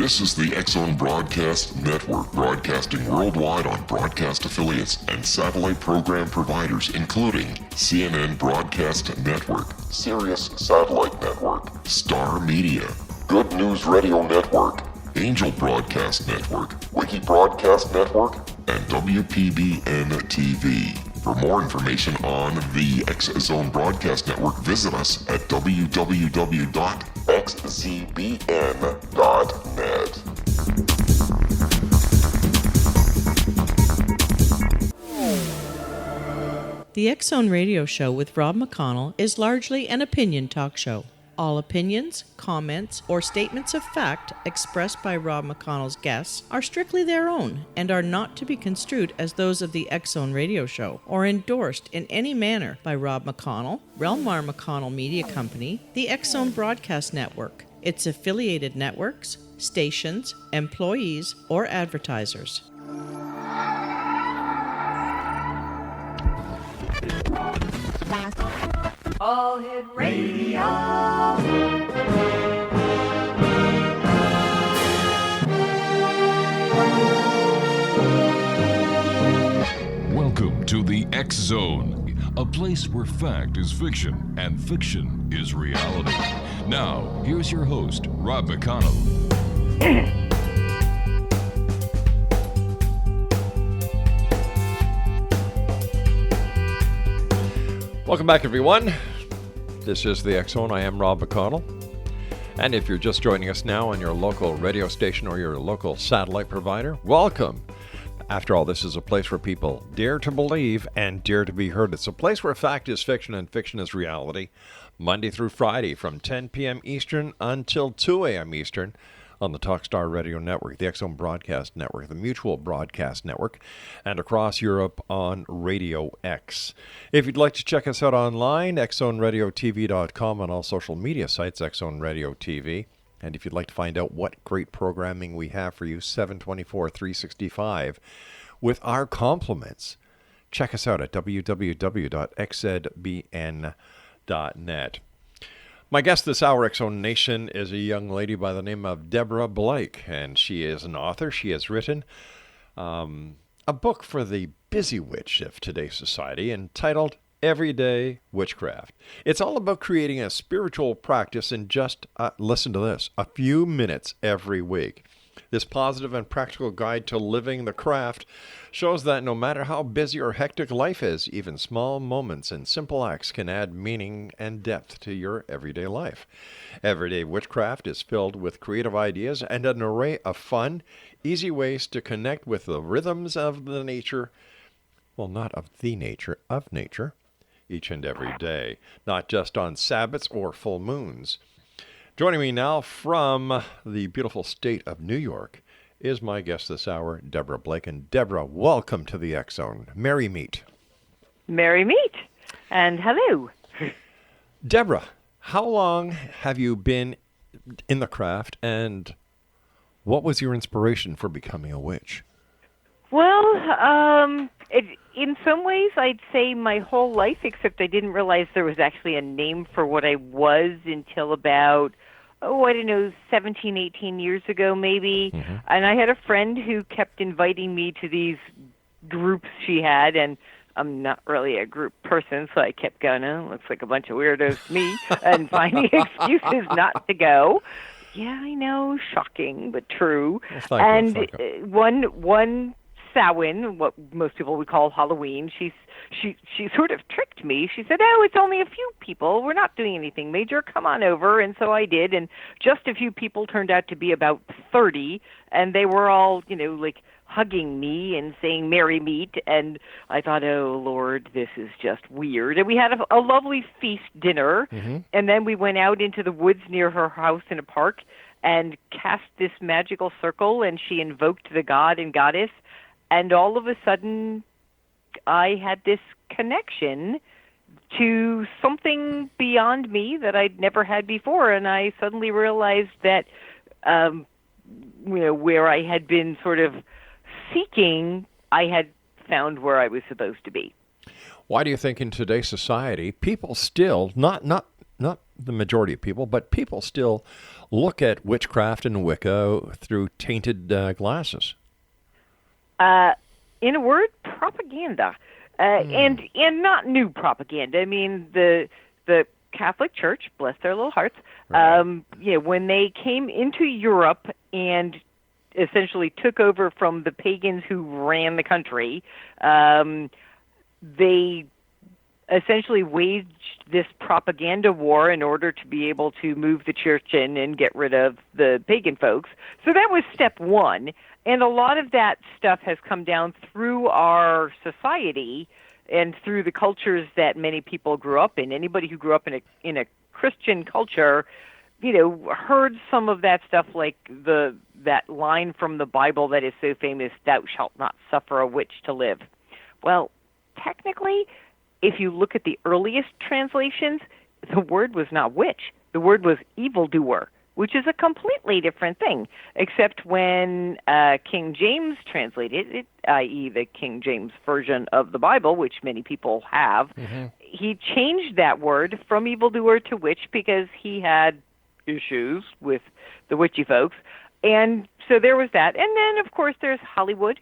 This is the X-Zone Broadcast Network, broadcasting worldwide on broadcast affiliates and satellite program providers, including CNN Broadcast Network, Sirius Satellite Network, Star Media, Good News Radio Network, Angel Broadcast Network, Wiki Broadcast Network, and WPBN TV. For more information on the X-Zone Broadcast Network, visit us at www.xzbn.net. The X-Zone Radio Show with Rob McConnell is largely an opinion talk show. All opinions, comments, or statements of fact expressed by Rob McConnell's guests are strictly their own and are not to be construed as those of the X-Zone Radio Show or endorsed in any manner by Rob McConnell, Relmar McConnell Media Company, the X-Zone Broadcast Network, its affiliated networks, stations, employees, or advertisers. All Hit Radio. Welcome to the X-Zone, a place where fact is fiction and fiction is reality. Now, here's your host, Rob McConnell. Welcome back, everyone. This is the X-Zone. I am Rob McConnell. And if you're just joining us now on your local radio station or your local satellite provider, welcome. After all, this is a place where people dare to believe and dare to be heard. It's a place where fact is fiction and fiction is reality, Monday through Friday from 10 p.m. Eastern until 2 a.m. Eastern on the Talkstar Radio Network, the X-Zone Broadcast Network, the Mutual Broadcast Network, and across Europe on Radio X. If you'd like to check us out online, xzoneradiotv.com, on all social media sites, X-Zone Radio TV. And if you'd like to find out what great programming we have for you, 7/24, 365, with our compliments, check us out at www.xzbn.net. My guest this hour, X-Zone Nation, is a young lady by the name of Deborah Blake, and she is an author. She has written a book for the busy witch of today's society entitled Everyday Witchcraft. It's all about creating a spiritual practice in just, listen to this, a few minutes every week. This positive and practical guide to living the craft shows that no matter how busy or hectic life is, even small moments and simple acts can add meaning and depth to your everyday life. Everyday Witchcraft is filled with creative ideas and an array of fun, easy ways to connect with the rhythms of the nature, well, not of the nature, of nature, each and every day, not just on Sabbaths or full moons. Joining me now from the beautiful state of New York is my guest this hour, Deborah Blake. And Deborah, welcome to the X-Zone. Merry meet. Merry meet. And hello. Deborah, how long have you been in the craft, and what was your inspiration for becoming a witch? Well, in some ways, I'd say my whole life, except I didn't realize there was actually a name for what I was until about, 17, 18 years ago, maybe. Mm-hmm. And I had a friend who kept inviting me to these groups she had, and I'm not really a group person, so I kept going, looks like a bunch of weirdos to me, and finding excuses not to go. Yeah, I know, shocking, but true. And one Samhain, what most people would call Halloween, she sort of tricked me. She said, it's only a few people. We're not doing anything major. Come on over. And so I did. And just a few people turned out to be about 30. And they were all, like hugging me and saying merry meet. And I thought, oh, Lord, this is just weird. And we had a lovely feast dinner. Mm-hmm. And then we went out into the woods near her house in a park and cast this magical circle. And she invoked the god and goddess. And all of a sudden, I had this connection to something beyond me that I'd never had before. And I suddenly realized that, where I had been sort of seeking, I had found where I was supposed to be. Why do you think in today's society, people still, not the majority of people, but people still look at witchcraft and Wicca through tainted glasses. In a word, propaganda, and not new propaganda. I mean, the Catholic Church, bless their little hearts, Right. When they came into Europe and essentially took over from the pagans who ran the country, they essentially waged this propaganda war in order to be able to move the church in and get rid of the pagan folks. So that was step one. And a lot of that stuff has come down through our society and through the cultures that many people grew up in. Anybody who grew up in a Christian culture, heard some of that stuff, like that line from the Bible that is so famous, "Thou shalt not suffer a witch to live." Well, technically, if you look at the earliest translations, the word was not witch. The word was evildoer, which is a completely different thing, except when King James translated it, i.e. the King James version of the Bible, which many people have, he changed that word from evildoer to witch because he had issues with the witchy folks. And so there was that. And then, of course, there's Hollywood.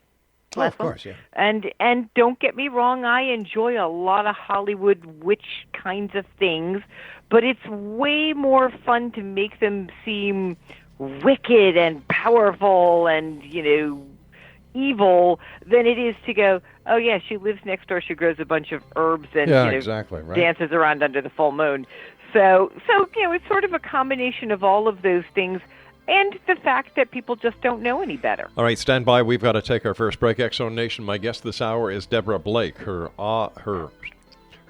Of course, yeah. And don't get me wrong, I enjoy a lot of Hollywood witch kinds of things, but it's way more fun to make them seem wicked and powerful and, evil than it is to go, oh yeah, she lives next door, she grows a bunch of herbs and exactly, right. dances around under the full moon. So it's sort of a combination of all of those things. And the fact that people just don't know any better. All right, stand by. We've got to take our first break. X-Zone Nation, my guest this hour is Deborah Blake. Her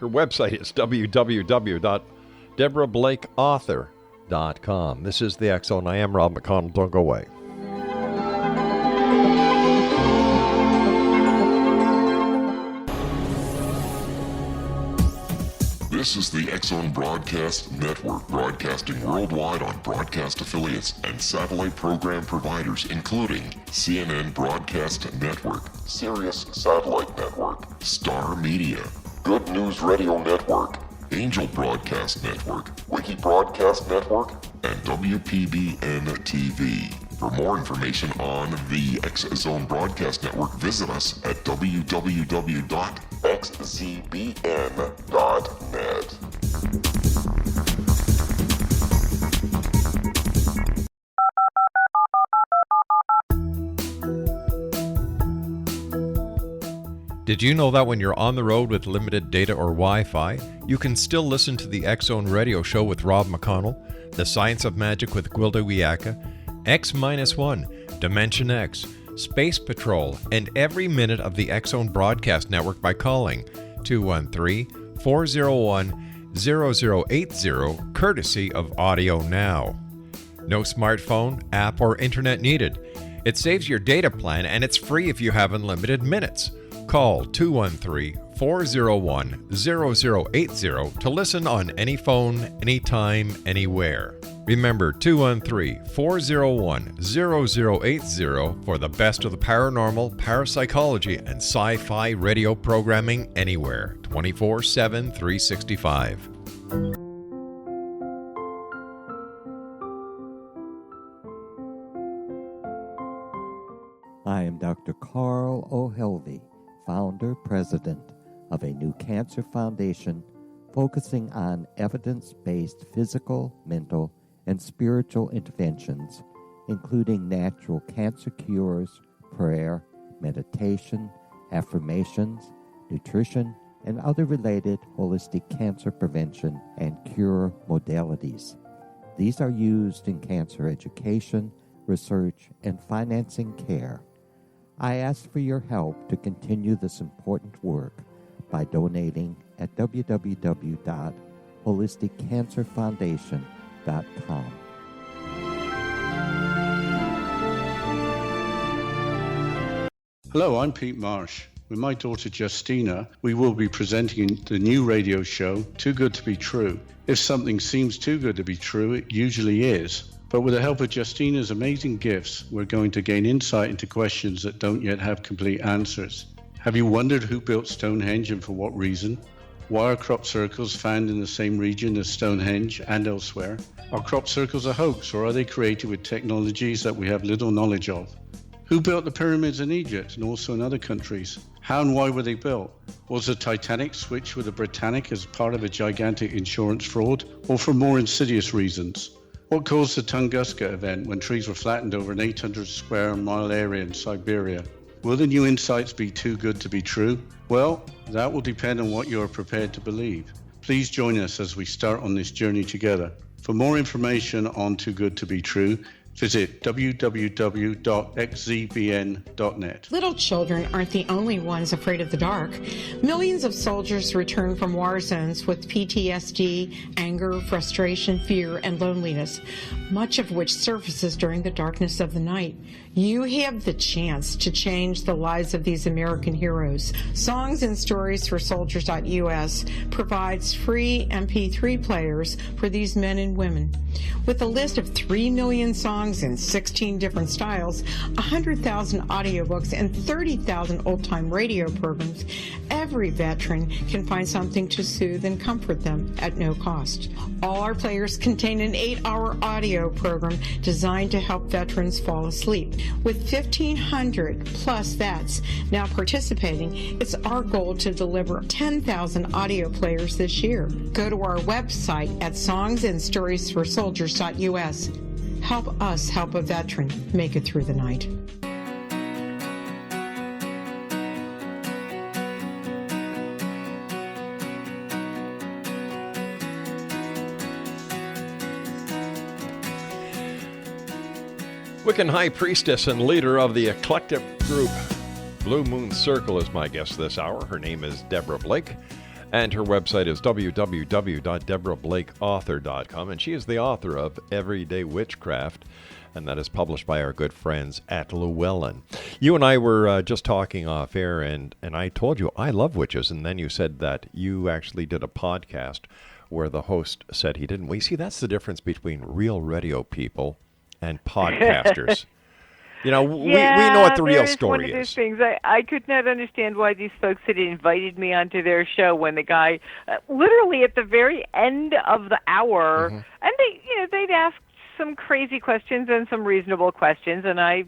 website is www.deborahblakeauthor.com. This is the X-Zone. I am Rob McConnell. Don't go away. This is the X-Zone Broadcast Network, broadcasting worldwide on broadcast affiliates and satellite program providers, including CNN Broadcast Network, Sirius Satellite Network, Star Media, Good News Radio Network, Angel Broadcast Network, Wiki Broadcast Network, and WPBN TV. For more information on the X-Zone Broadcast Network, visit us at www.xzbn.net. Did you know that when you're on the road with limited data or Wi-Fi, you can still listen to the X-Zone Radio Show with Rob McConnell, The Science of Magic with Gwilda Wiyaka, X-1, Dimension X, Space Patrol, and every minute of the X-Zone Broadcast Network by calling 213-401-0080, courtesy of Audio Now. No smartphone, app, or internet needed. It saves your data plan, and it's free if you have unlimited minutes. Call 213-401-0080 to listen on any phone, anytime, anywhere. Remember 213-401-0080 for the best of the paranormal, parapsychology, and sci-fi radio programming anywhere, 24/7, 365. I am Dr. Carl O'Helvey, founder, president of a new cancer foundation focusing on evidence-based physical, mental, and spiritual interventions, including natural cancer cures, prayer, meditation, affirmations, nutrition, and other related holistic cancer prevention and cure modalities. These are used in cancer education, research, and financing care. I ask for your help to continue this important work by donating at www.holisticcancerfoundation.com. Hello, I'm Pete Marsh. With my daughter Justina, we will be presenting the new radio show, Too Good to Be True. If something seems too good to be true, it usually is. But with the help of Justina's amazing gifts, we're going to gain insight into questions that don't yet have complete answers. Have you wondered who built Stonehenge and for what reason? Why are crop circles found in the same region as Stonehenge and elsewhere? Are crop circles a hoax, or are they created with technologies that we have little knowledge of? Who built the pyramids in Egypt and also in other countries? How and why were they built? Was the Titanic switched with the Britannic as part of a gigantic insurance fraud, or for more insidious reasons? What caused the Tunguska event when trees were flattened over an 800 square mile area in Siberia? Will the new insights be too good to be true? Well, that will depend on what you are prepared to believe. Please join us as we start on this journey together. For more information on Too Good to Be True, visit www.xzbn.net. Little children aren't the only ones afraid of the dark. Millions of soldiers return from war zones with PTSD, anger, frustration, fear, and loneliness, much of which surfaces during the darkness of the night. You have the chance to change the lives of these American heroes. Songs and Stories for Soldiers.us provides free MP3 players for these men and women. With a list of 3 million songs in 16 different styles, 100,000 audiobooks, and 30,000 old-time radio programs, every veteran can find something to soothe and comfort them at no cost. All our players contain an 8-hour audio program designed to help veterans fall asleep. With 1,500 plus vets now participating, it's our goal to deliver 10,000 audio players this year. Go to our website at songsandstoriesforsoldiers.us. Help us help a veteran make it through the night. Wiccan High Priestess and leader of the eclectic group Blue Moon Circle is my guest this hour. Her name is Deborah Blake, and her website is www.deborahblakeauthor.com, and she is the author of Everyday Witchcraft, and that is published by our good friends at Llewellyn. You and I were just talking off air, and I told you I love witches, and then you said that you actually did a podcast where the host said he didn't. We see that's the difference between real radio people and podcasters. You know, we know what the real story is. One of those things. I could not understand why these folks had invited me onto their show when the guy, literally at the very end of the hour, and they'd ask some crazy questions and some reasonable questions, and I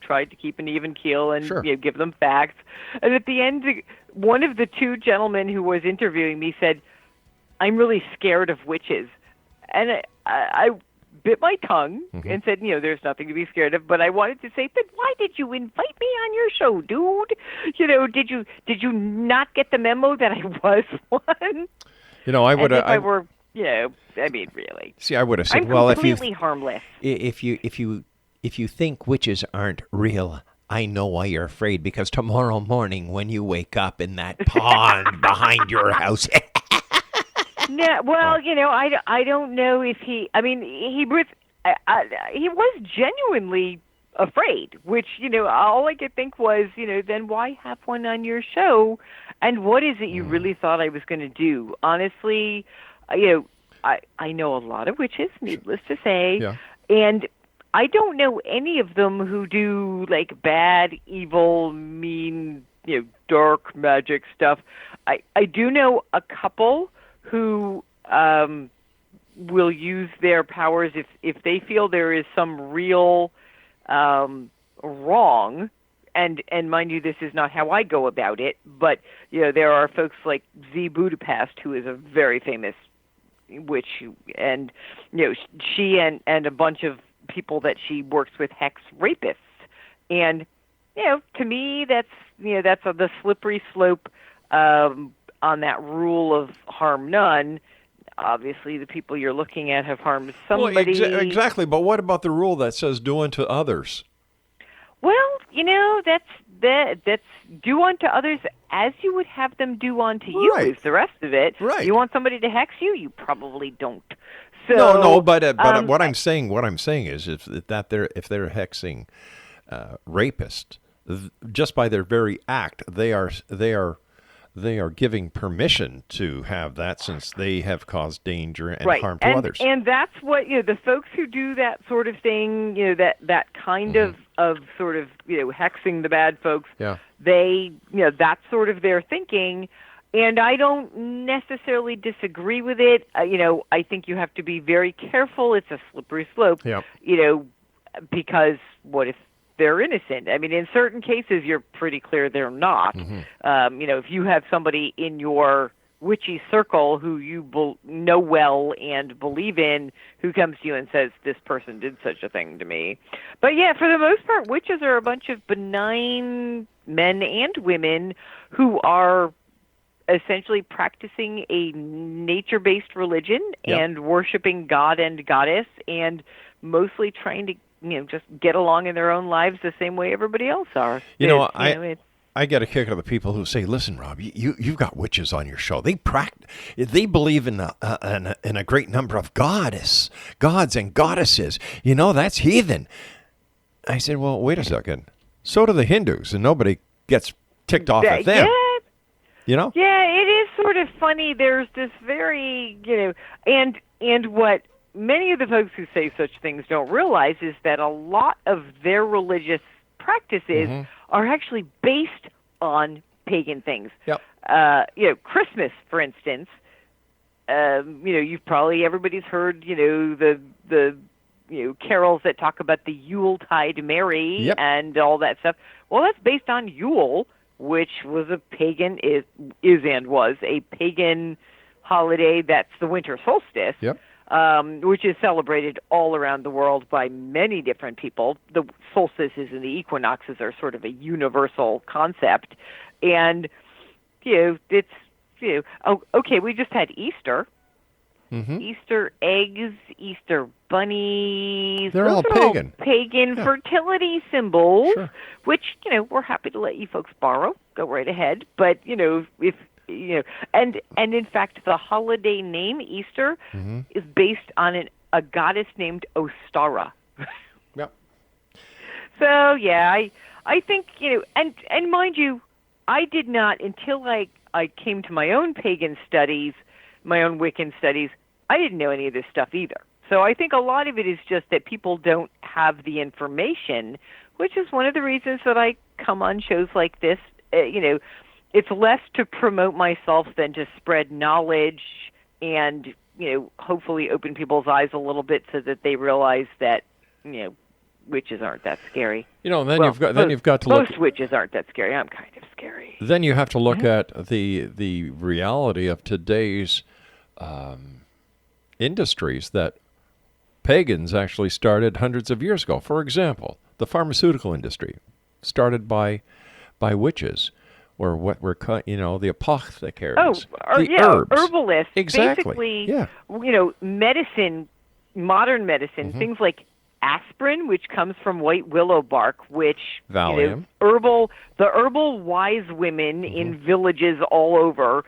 tried to keep an even keel and give them facts. And at the end, one of the two gentlemen who was interviewing me said, "I'm really scared of witches," and I bit my tongue and said, there's nothing to be scared of. But I wanted to say, but why did you invite me on your show, dude? Did you not get the memo that I was one? I would have. Really. See, I would have said, I'm completely harmless. If you think witches aren't real, I know why you're afraid, because tomorrow morning when you wake up in that pond behind your house. No, well, I don't know if he was genuinely afraid, which, all I could think was, then why have one on your show? And what is it you really thought I was going to do? Honestly, I know a lot of witches, needless to say, and I don't know any of them who do, like, bad, evil, mean, dark magic stuff. I do know a couple who will use their powers if they feel there is some real wrong, and mind you, this is not how I go about it, but there are folks like Z Budapest, who is a very famous witch, and she and a bunch of people that she works with hex rapists, and to me that's the slippery slope on that rule of harm none. Obviously, the people you're looking at have harmed somebody. Well, exactly. But what about the rule that says do unto others? Well, that's do unto others as you would have them do unto you. Right. Is the rest of it? Right. You want somebody to hex you? You probably don't. So, No. But what I'm saying is if they're hexing rapists, just by their very act, they are giving permission to have that, since they have caused danger and harm to others. And that's what the folks who do that sort of thing, that kind of sort of hexing the bad folks. Yeah. They that's sort of their thinking. And I don't necessarily disagree with it. I think you have to be very careful. It's a slippery slope. Yep. Because what if they're innocent? I mean, in certain cases, you're pretty clear they're not. If you have somebody in your witchy circle who you know well and believe in, who comes to you and says, this person did such a thing to me. But yeah, for the most part, witches are a bunch of benign men and women who are essentially practicing a nature-based religion and worshiping God and goddess, and mostly trying to just get along in their own lives the same way everybody else are. I get a kick out of the people who say, "Listen, Rob, you've got witches on your show. They believe in a great number of gods and goddesses. That's heathen." I said, "Well, wait a second. So do the Hindus, and nobody gets ticked off at them." Yeah, it is sort of funny. There's this very, and what many of the folks who say such things don't realize is that a lot of their religious practices are actually based on pagan things. Yep. Christmas, for instance. Everybody's heard, the carols that talk about the Yuletide Mary and all that stuff. Well, that's based on Yule, which was a pagan, was a pagan holiday. That's the winter solstice. Yep. Which is celebrated all around the world by many different people. The solstices and the equinoxes are sort of a universal concept. And, we just had Easter. Easter eggs, Easter bunnies. They're all pagan. Pagan fertility symbols, which, we're happy to let you folks borrow. Go right ahead. But, if and in fact, the holiday name Easter is based on a goddess named Ostara. Yep. So yeah, I think and mind you, I did not until I came to my own pagan studies, my own Wiccan studies. I didn't know any of this stuff either. So I think a lot of it is just that people don't have the information, which is one of the reasons that I come on shows like this. It's less to promote myself than to spread knowledge and, hopefully open people's eyes a little bit so that they realize that, witches aren't that scary. You've got to look. Most witches aren't that scary. I'm kind of scary. Then you have to look at the reality of today's industries that pagans actually started hundreds of years ago. For example, the pharmaceutical industry started by witches. Or what we're, the apothecaries, herbs. Herbalists. Exactly. Basically, medicine, modern medicine, things like aspirin, which comes from white willow bark, which Valium. The herbal wise women in villages all over,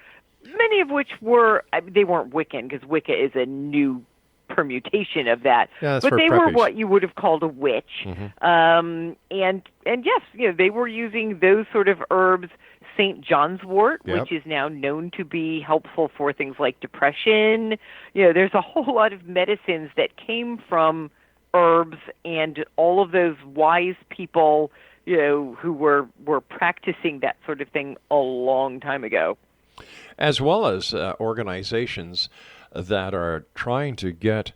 many of which they weren't Wiccan, because Wicca is a new permutation of that. Yeah, but they preppies. were what you would have called a witch. And yes, they were using those sort of herbs. St. John's wort, which is now known to be helpful for things like depression. There's a whole lot of medicines that came from herbs, and all of those wise people, who were practicing that sort of thing a long time ago. As well as organizations that are trying to get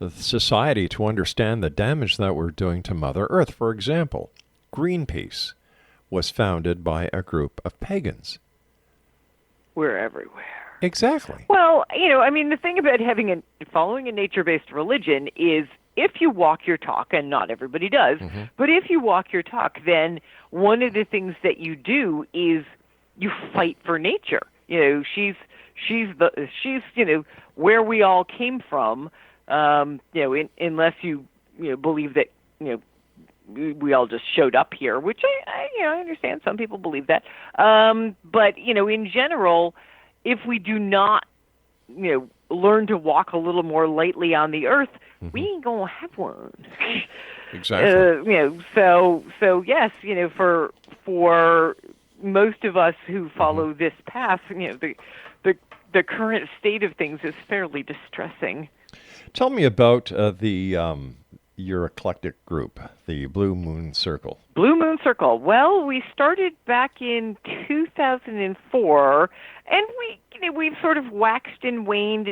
society to understand the damage that we're doing to Mother Earth. For example, Greenpeace was founded by a group of pagans. We're everywhere. Exactly. Well, the thing about following a nature-based religion is if you walk your talk, and not everybody does, but if you walk your talk, then one of the things that you do is you fight for nature. She's where we all came from. Unless you believe that we all just showed up here, which I understand some people believe that. But in general, if we do not learn to walk a little more lightly on the earth, we ain't gonna have one. Exactly. So yes, for most of us who follow this path, the current state of things is fairly distressing. Tell me about your eclectic group, the Blue Moon Circle? Blue Moon Circle. Well, we started back in 2004, and we've sort of waxed and waned.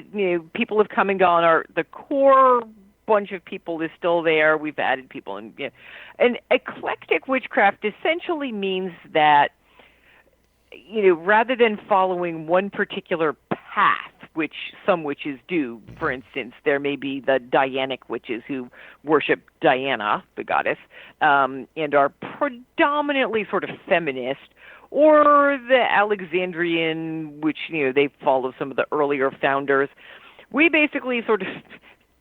People have come and gone. The core bunch of people is still there. We've added people, and eclectic witchcraft essentially means that rather than following one particular path, which some witches do, for instance, there may be the Dianic witches who worship Diana, the goddess, and are predominantly sort of feminist, or the Alexandrian, which, they follow some of the earlier founders. We basically sort of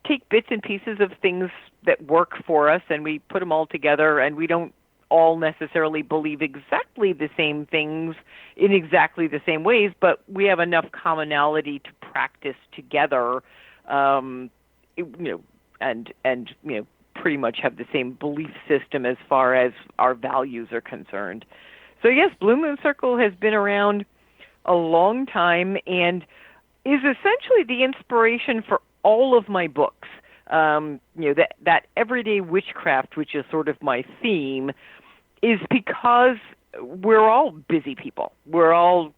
take bits and pieces of things that work for us, and we put them all together, and we don't all necessarily believe exactly the same things in exactly the same ways, but we have enough commonality to practice together, and pretty much have the same belief system as far as our values are concerned. So yes, Blue Moon Circle has been around a long time and is essentially the inspiration for all of my books. That everyday witchcraft, which is sort of my theme, is because we're all busy people. We're all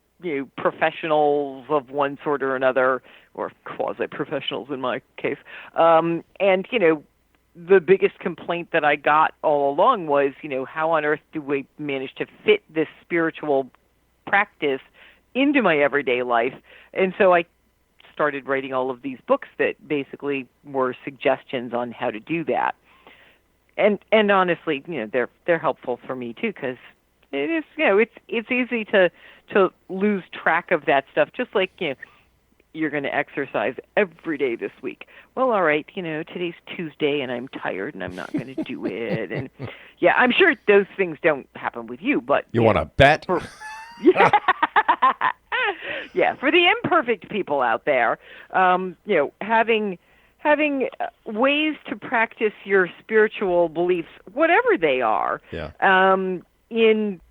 professionals of one sort or another, or quasi-professionals in my case. And the biggest complaint that I got all along was, how on earth do we manage to fit this spiritual practice into my everyday life? And so I started writing all of these books that basically were suggestions on how to do that. And honestly, they're helpful for me too, because it is, it's easy to lose track of that stuff. Just like, you're going to exercise every day this week. Well, all right, today's Tuesday and I'm tired and I'm not going to do it. And yeah, I'm sure those things don't happen with you, but you want to bet? Yeah, for the imperfect people out there, having ways to practice your spiritual beliefs, whatever they are, in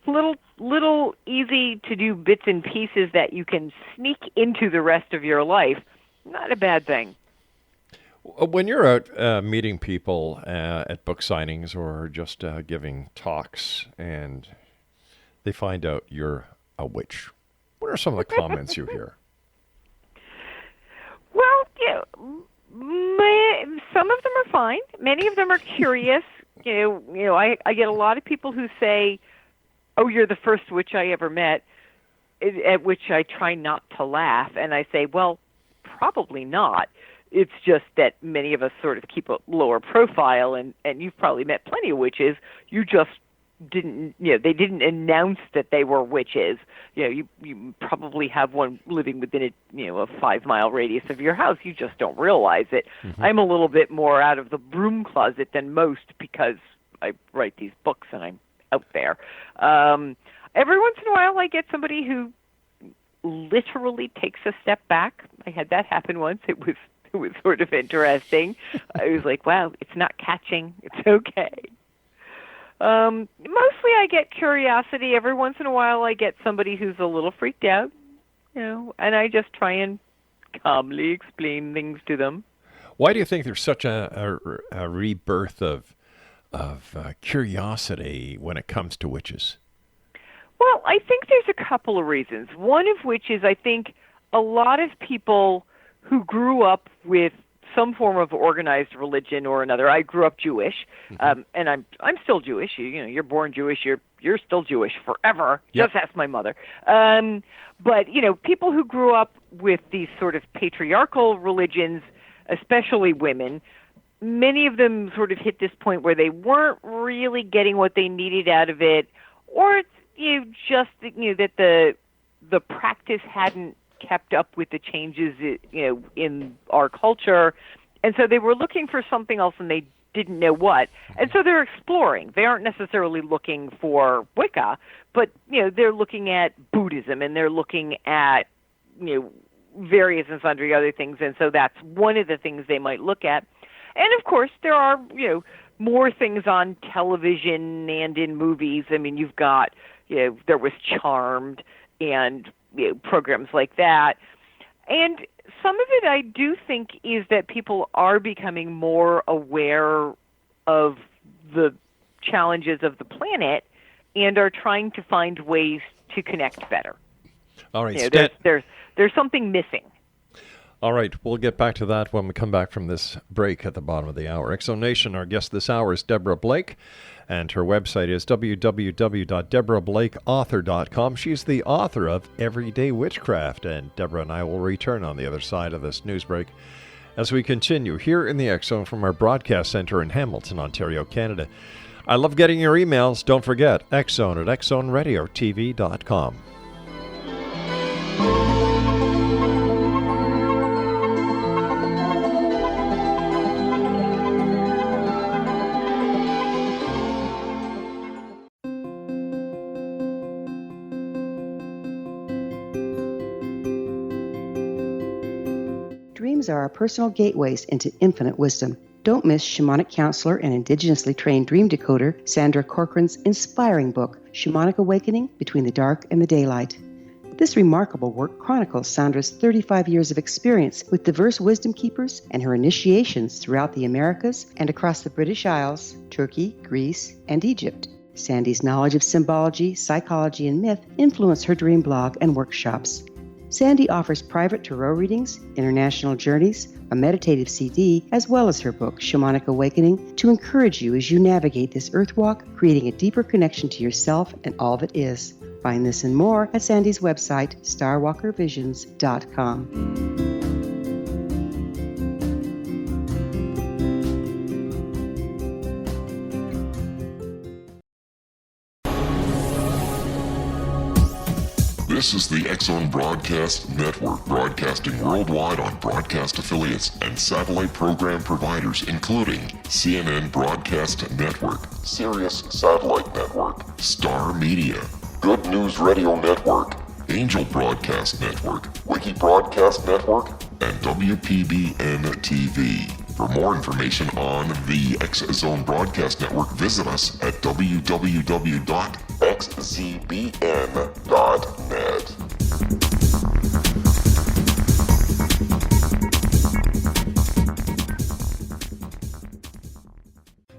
little easy to do bits and pieces that you can sneak into the rest of your life, not a bad thing. When you're out meeting people at book signings or just giving talks, and they find out you're a witch, what are some of the comments you hear? Well, some of them are fine. Many of them are curious. I get a lot of people who say, "Oh, you're the first witch I ever met," at which I try not to laugh, and I say, "Well, probably not. It's just that many of us sort of keep a lower profile, and you've probably met plenty of witches. You just didn't, they didn't announce that they were witches. You probably have one living within a 5-mile radius of your house. You just don't realize it." Mm-hmm. I'm a little bit more out of the broom closet than most because I write these books and I'm out there. Every once in a while I get somebody who literally takes a step back. I had that happen once. It was sort of interesting. I was like, wow, it's not catching. It's okay. Mostly I get curiosity. Every once in a while I get somebody who's a little freaked out, and I just try and calmly explain things to them. Why do you think there's such a rebirth of curiosity when it comes to witches? Well, I think there's a couple of reasons. One of which is I think a lot of people who grew up with some form of organized religion or another. I grew up Jewish, and I'm still Jewish. You're born Jewish. You're still Jewish forever. Yep. Just ask my mother. But people who grew up with these sort of patriarchal religions, especially women, many of them sort of hit this point where they weren't really getting what they needed out of it, or just that the practice hadn't kept up with the changes, in our culture. And so they were looking for something else and they didn't know what. And so they're exploring. They aren't necessarily looking for Wicca, but, they're looking at Buddhism and they're looking at, various and sundry other things. And so that's one of the things they might look at. And of course, there are, more things on television and in movies. I mean, you've got, there was Charmed and programs like that. And Some of it I do think is that people are becoming more aware of the challenges of the planet and are trying to find ways to connect better. All right, there's something missing. All right, we'll get back to that when we come back from this break at the bottom of the hour. X-Zone Nation, our guest this hour is Deborah Blake, and her website is www.deborahblakeauthor.com. She's the author of Everyday Witchcraft, and Deborah and I will return on the other side of this news break as we continue here in the X-Zone from our broadcast center in Hamilton, Ontario, Canada. I love getting your emails. Don't forget, X-Zone at xzoneradiotv.com. Dreams are our personal gateways into infinite wisdom. Don't miss shamanic counselor and indigenously trained dream decoder Sandra Corcoran's inspiring book, Shamanic Awakening Between the Dark and the Daylight. This remarkable work chronicles Sandra's 35 years of experience with diverse wisdom keepers and her initiations throughout the Americas and across the British Isles, Turkey, Greece, and Egypt. Sandy's knowledge of symbology, psychology, and myth influence her dream blog and workshops. Sandy offers private tarot readings, international journeys, a meditative CD, as well as her book, Shamanic Awakening, to encourage you as you navigate this earth walk, creating a deeper connection to yourself and all that is. Find this and more at Sandy's website, starwalkervisions.com. This is the X-Zone Broadcast Network, broadcasting worldwide on broadcast affiliates and satellite program providers, including CNN Broadcast Network, Sirius Satellite Network, Star Media, Good News Radio Network, Angel Broadcast Network, Wiki Broadcast Network, and WPBN TV. For more information on the X-Zone Broadcast Network, visit us at www.xzbn.net.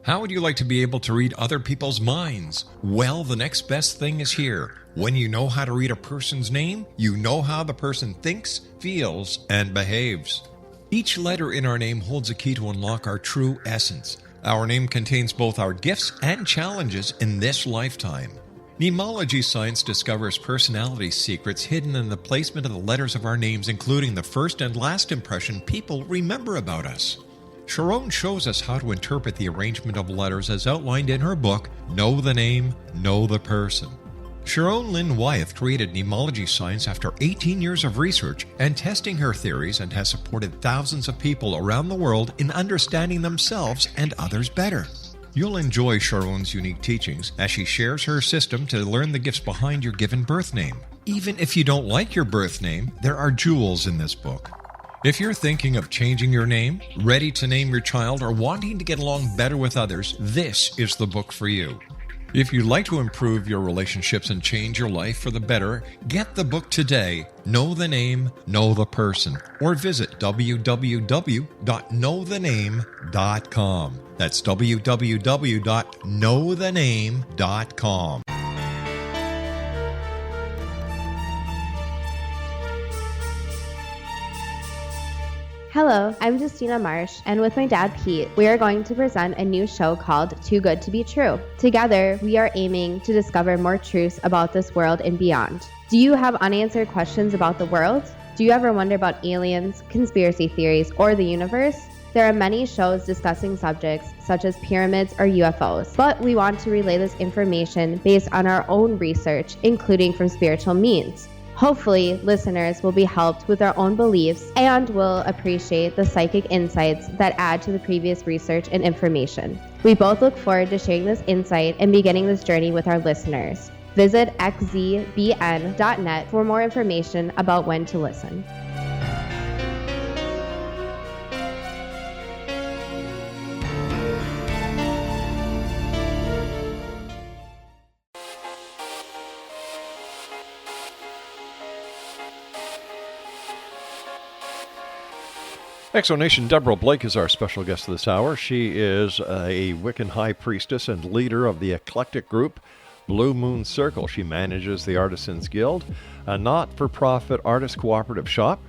How would you like to be able to read other people's minds? Well, the next best thing is here. When you know how to read a person's name, you know how the person thinks, feels, and behaves. Each letter in our name holds a key to unlock our true essence. Our name contains both our gifts and challenges in this lifetime. Mnemology science discovers personality secrets hidden in the placement of the letters of our names, including the first and last impression people remember about us. Sharon shows us how to interpret the arrangement of letters as outlined in her book, Know the Name, Know the Person. Sharon Lynn Wyeth created mnemology science after 18 years of research and testing her theories, and has supported thousands of people around the world in understanding themselves and others better. You'll enjoy Sharon's unique teachings as she shares her system to learn the gifts behind your given birth name. Even if you don't like your birth name, there are jewels in this book. If you're thinking of changing your name, ready to name your child, or wanting to get along better with others, this is the book for you. If you'd like to improve your relationships and change your life for the better, get the book today, Know the Name, Know the Person, or visit www.knowthename.com. That's www.knowthename.com. Hello, I'm Justina Marsh, and with my dad Pete, we are going to present a new show called Too Good to Be True. Together, we are aiming to discover more truths about this world and beyond. Do you have unanswered questions about the world? Do you ever wonder about aliens, conspiracy theories, or the universe? There are many shows discussing subjects such as pyramids or UFOs, but we want to relay this information based on our own research, including from spiritual means. Hopefully, listeners will be helped with their own beliefs and will appreciate the psychic insights that add to the previous research and information. We both look forward to sharing this insight and beginning this journey with our listeners. Visit xzbn.net for more information about when to listen. Exonation Deborah Blake is our special guest this hour. She is a Wiccan high priestess and leader of the eclectic group Blue Moon Circle. She manages the Artisans Guild, a not-for-profit artist cooperative shop,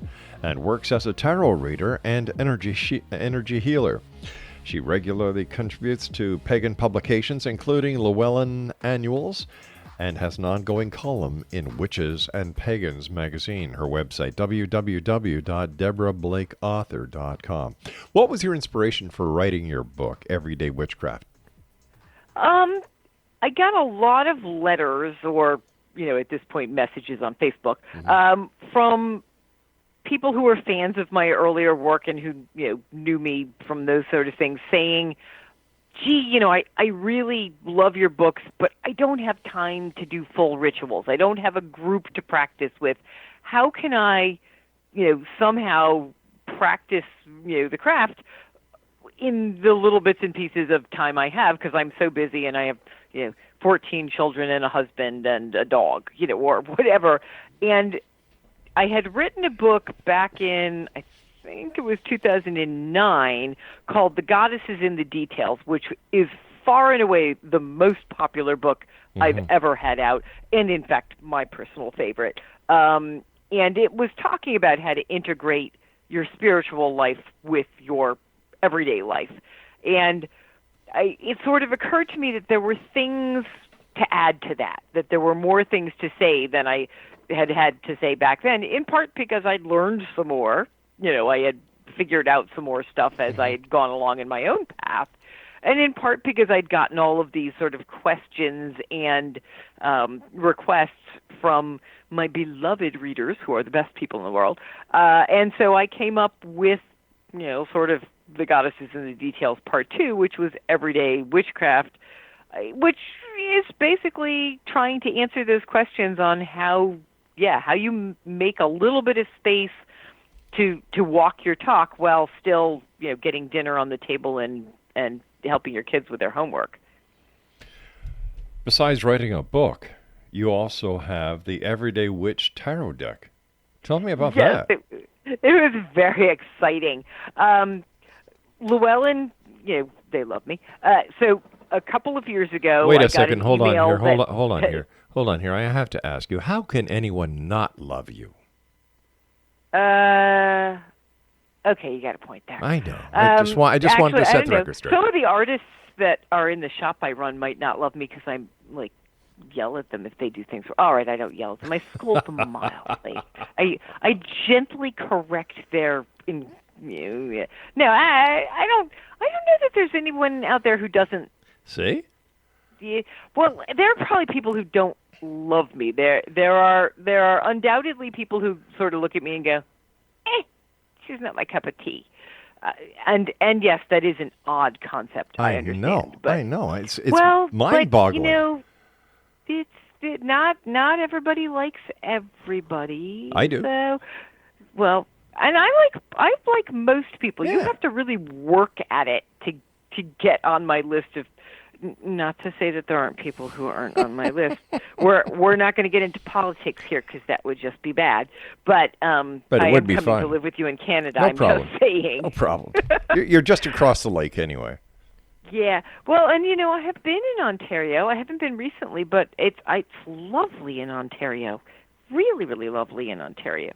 and works as a tarot reader and energy healer. She regularly contributes to pagan publications, including Llewellyn Annuals, and has an ongoing column in Witches and Pagans magazine. Her website, www.deborahblakeauthor.com. What was your inspiration for writing your book, Everyday Witchcraft? I got a lot of letters, or, at this point, messages on Facebook, from people who were fans of my earlier work and who, knew me from those sort of things, saying, gee, I really love your books, but I don't have time to do full rituals. I don't have a group to practice with. How can I, somehow practice, the craft in the little bits and pieces of time I have, because I'm so busy and I have, 14 children and a husband and a dog, or whatever. And I had written a book back in, I think it was 2009, called The Goddesses in the Details, which is far and away the most popular book I've ever had out, and in fact, my personal favorite. And it was talking about how to integrate your spiritual life with your everyday life. And it sort of occurred to me that there were things to add to that there were more things to say than I had to say back then, in part because I'd learned some more. I had figured out some more stuff as I had gone along in my own path, and in part because I'd gotten all of these sort of questions and requests from my beloved readers, who are the best people in the world. And so I came up with, sort of The Goddesses in the Details Part 2, which was Everyday Witchcraft, which is basically trying to answer those questions on how you make a little bit of space to walk your talk while still, getting dinner on the table and helping your kids with their homework. Besides writing a book, you also have the Everyday Witch Tarot deck. Tell me about that. It was very exciting. Llewellyn, they love me. So a couple of years ago, Wait a second. Hold on here. Hold on here. I have to ask you, how can anyone not love you? Okay, you got a point there. I know. I just wanted to set the record straight. Some of the artists that are in the shop I run might not love me because I'm yell at them if they do things. All right, I don't yell at them. I scold them mildly. I gently correct their. No, I don't know that there's anyone out there who doesn't. See? Yeah, well, there are probably people who don't love me. There are undoubtedly people who sort of look at me and go, she's not my cup of tea. And yes, that is an odd concept. I understand. I know. It's well, mind-boggling. But, it's not everybody likes everybody. I do. So, well, and I like most people. Yeah. You have to really work at it to get on my list of. Not to say that there aren't people who aren't on my list. We're not going to get into politics here because that would just be bad. But it I would am be coming fun to live with you in Canada. No I'm problem. just saying. No problem. You're just across the lake anyway. Yeah. Well, and I have been in Ontario. I haven't been recently, but it's lovely in Ontario. Really, really lovely in Ontario.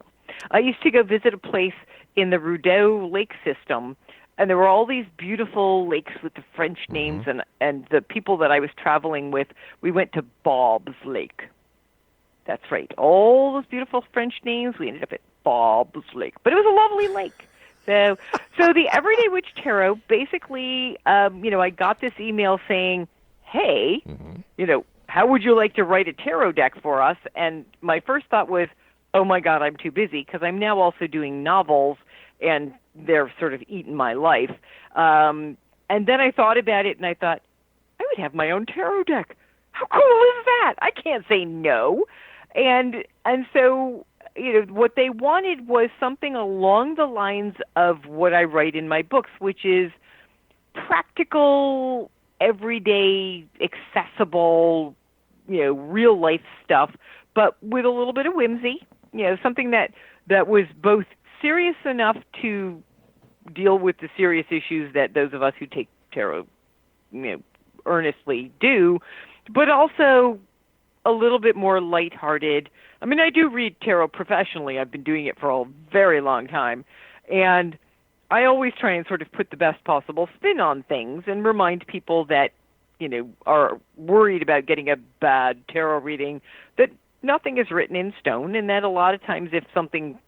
I used to go visit a place in the Rideau Lake system. And there were all these beautiful lakes with the French names, and the people that I was traveling with, we went to Bob's Lake. That's right. All those beautiful French names, we ended up at Bob's Lake. But it was a lovely lake. So the Everyday Witch Tarot, basically, I got this email saying, hey, how would you like to write a tarot deck for us? And my first thought was, oh, my God, I'm too busy, because I'm now also doing novels, and they're sort of eating my life. And then I thought about it, and I thought, I would have my own tarot deck. How cool is that? I can't say no. And so, what they wanted was something along the lines of what I write in my books, which is practical, everyday, accessible, real life stuff, but with a little bit of whimsy. Something that was both serious enough to deal with the serious issues that those of us who take tarot, earnestly do, but also a little bit more lighthearted. I mean, I do read tarot professionally. I've been doing it for a very long time, and I always try and sort of put the best possible spin on things and remind people that, are worried about getting a bad tarot reading, that nothing is written in stone, and that a lot of times if something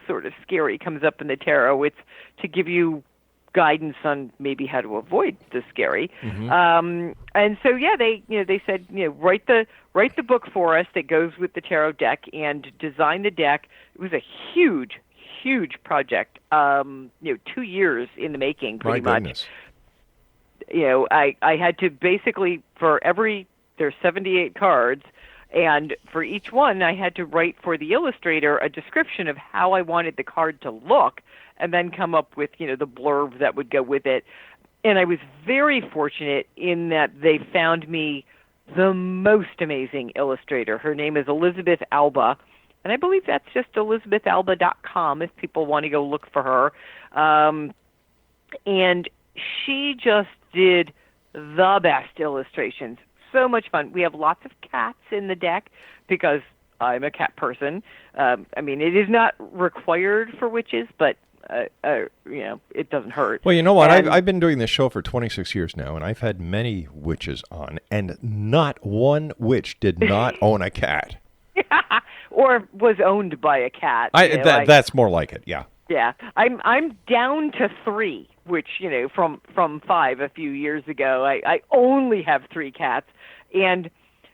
sort of scary comes up in the tarot, it's to give you guidance on maybe how to avoid the scary. Mm-hmm. And so, they said, write the book for us that goes with the tarot deck and design the deck. It was a huge project, 2 years in the making, pretty much. Goodness. I had to basically, there's 78 cards, and for each one, I had to write for the illustrator a description of how I wanted the card to look, and then come up with, the blurb that would go with it. And I was very fortunate in that they found me the most amazing illustrator. Her name is Elizabeth Alba, and I believe that's just elizabethalba.com if people want to go look for her. And she just did the best illustrations. So much fun. We have lots of cats in the deck because I'm a cat person. It is not required for witches, but it doesn't hurt. Well, you know what? I've been doing this show for 26 years now, and I've had many witches on, and not one witch did not own a cat. Or was owned by a cat. That's more like it, yeah. Yeah, I'm down to 3, which from 5 a few years ago. I only have 3 cats, and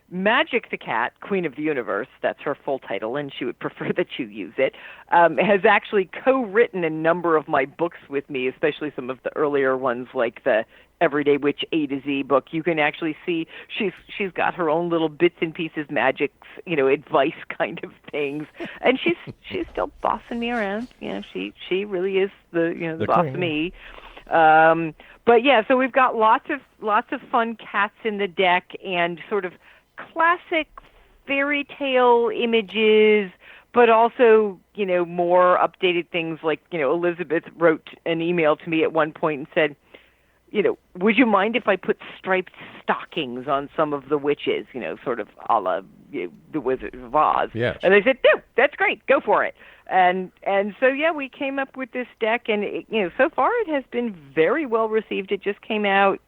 Magic the Cat, Queen of the Universe, that's her full title, and she would prefer that you use it, has actually co-written a number of my books with me, especially some of the earlier ones like the Everyday Witch A to Z book. You can actually see she's got her own little bits and pieces, magic, advice kind of things, and she's still bossing me around. She really is the boss queen. of me. But yeah, so we've got lots of fun cats in the deck and sort of classic fairy tale images, but also, more updated things like, Elizabeth wrote an email to me at one point and said, would you mind if I put striped stockings on some of the witches, sort of a la the Wizard of Oz? Yes. And I said, no, that's great, go for it. And so, we came up with this deck, and, so far it has been very well received. It just came out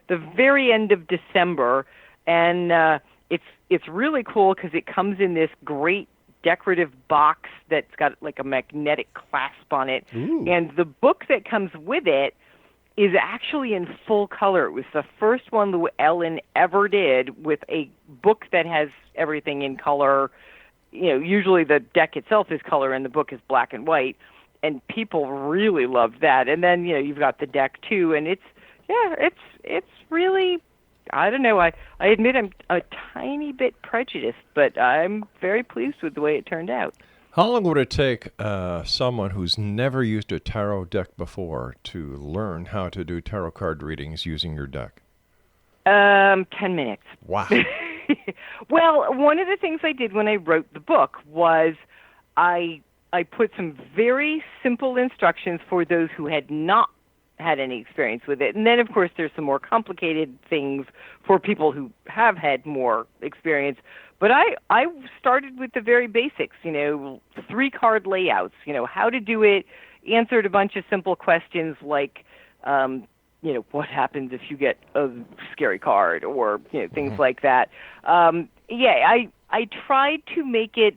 the very end of December, and it's really cool because it comes in this great decorative box that's got like a magnetic clasp on it. Ooh. And the book that comes with it is actually in full color. It was the first one Llewellyn ever did with a book that has everything in color. Usually the deck itself is color and the book is black and white, and people really loved that. And then, you've got the deck too, and it's really, I don't know. I admit I'm a tiny bit prejudiced, but I'm very pleased with the way it turned out. How long would it take someone who's never used a tarot deck before to learn how to do tarot card readings using your deck? 10 minutes. Wow. Well, one of the things I did when I wrote the book was I put some very simple instructions for those who had not had any experience with it. And then, of course, there's some more complicated things for people who have had more experience. But I started with the very basics, 3-card layouts, how to do it, answered a bunch of simple questions like, what happens if you get a scary card or, things like that. I tried to make it,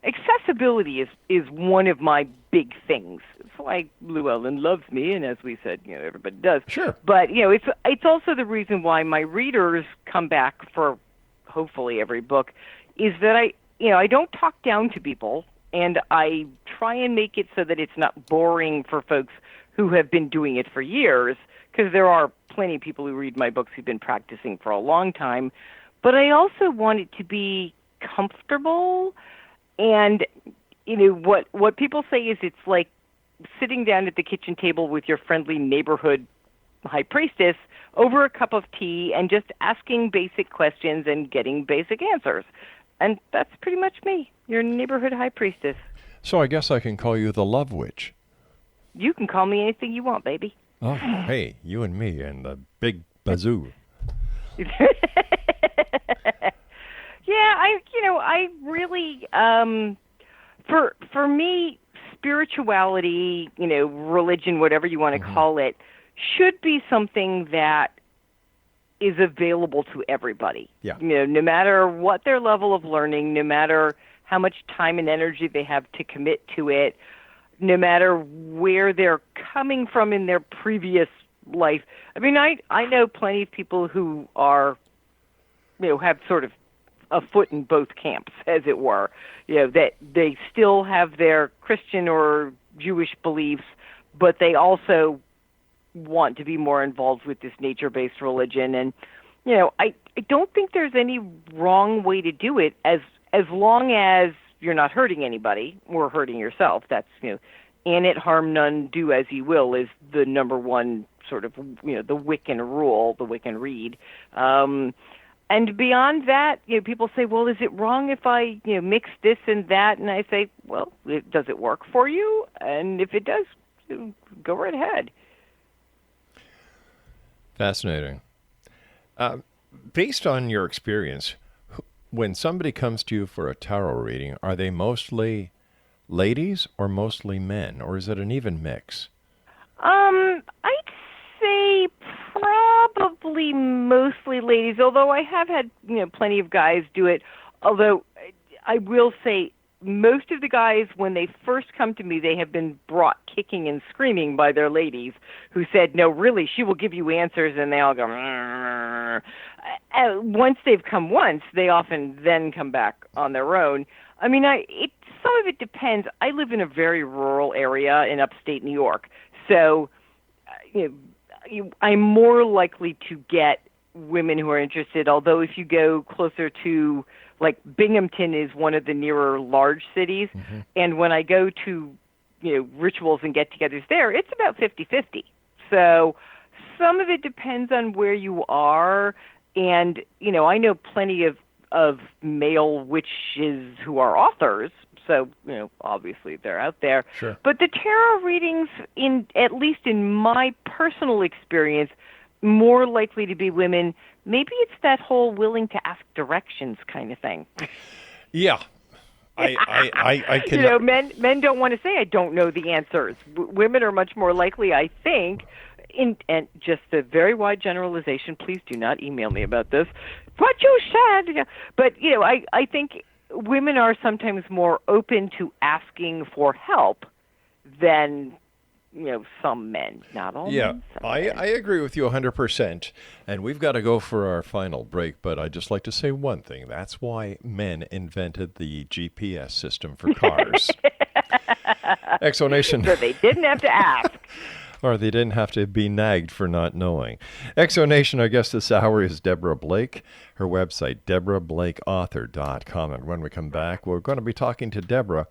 accessibility is one of my big things. That's why Llewellyn loves me, and as we said, everybody does. Sure. But, it's also the reason why my readers come back for hopefully every book, is that I don't talk down to people, and I try and make it so that it's not boring for folks who have been doing it for years, because there are plenty of people who read my books who've been practicing for a long time. But I also want it to be comfortable, and what people say is it's like sitting down at the kitchen table with your friendly neighborhood high priestess over a cup of tea and just asking basic questions and getting basic answers. And that's pretty much me, your neighborhood high priestess. So I guess I can call you the Love Witch. you can call me anything you want, baby. Oh, hey, you and me and the big bazoo. I really, for me, spirituality, religion, whatever you want to call it, should be something that is available to everybody. Yeah. No matter what their level of learning, no matter how much time and energy they have to commit to it, no matter where they're coming from in their previous life. I mean, I know plenty of people who are, have sort of a foot in both camps, as it were. That they still have their Christian or Jewish beliefs, but they also want to be more involved with this nature-based religion. And, I don't think there's any wrong way to do it as long as you're not hurting anybody or hurting yourself. That's, and it harm none, do as you will is the number one sort of, the Wiccan rule, the Wiccan read. And beyond that, people say, well, is it wrong if I, mix this and that? And I say, well, does it work for you? And if it does, go right ahead. Fascinating. Based on your experience, when somebody comes to you for a tarot reading, are they mostly ladies or mostly men, or is it an even mix? I'd say probably mostly ladies, although I have had, plenty of guys do it. Although I will say most of the guys, when they first come to me, they have been brought kicking and screaming by their ladies who said, no, really, she will give you answers, and they all go, once they've come once, they often then come back on their own. I mean, some of it depends. I live in a very rural area in upstate New York, so I'm more likely to get women who are interested, although if you go closer to, like, Binghamton is one of the nearer large cities, and when I go to, rituals and get-togethers there, it's about 50-50. So some of it depends on where you are, and, I know plenty of male witches who are authors, so, obviously they're out there. Sure. But the tarot readings, at least in my personal experience, more likely to be women. Maybe it's that whole willing to ask directions kind of thing. Yeah. I can... men don't want to say, I don't know the answers. Women are much more likely, I think, and just a very wide generalization, please do not email me about this, what you said. But, I think women are sometimes more open to asking for help than some men, not all men. I agree with you 100%. And we've got to go for our final break, but I'd just like to say one thing. That's why men invented the GPS system for cars. Exonation. So they didn't have to ask. Or they didn't have to be nagged for not knowing. Exonation, our guest this hour is Deborah Blake. Her website, deborahblakeauthor.com. And when we come back, we're going to be talking to Deborah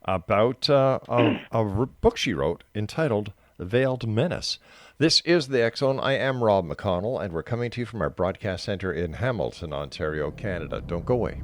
about a book she wrote entitled The Veiled Menace. This is the X-Zone. I am Rob McConnell, and we're coming to you from our broadcast center in Hamilton, Ontario, Canada. Don't go away.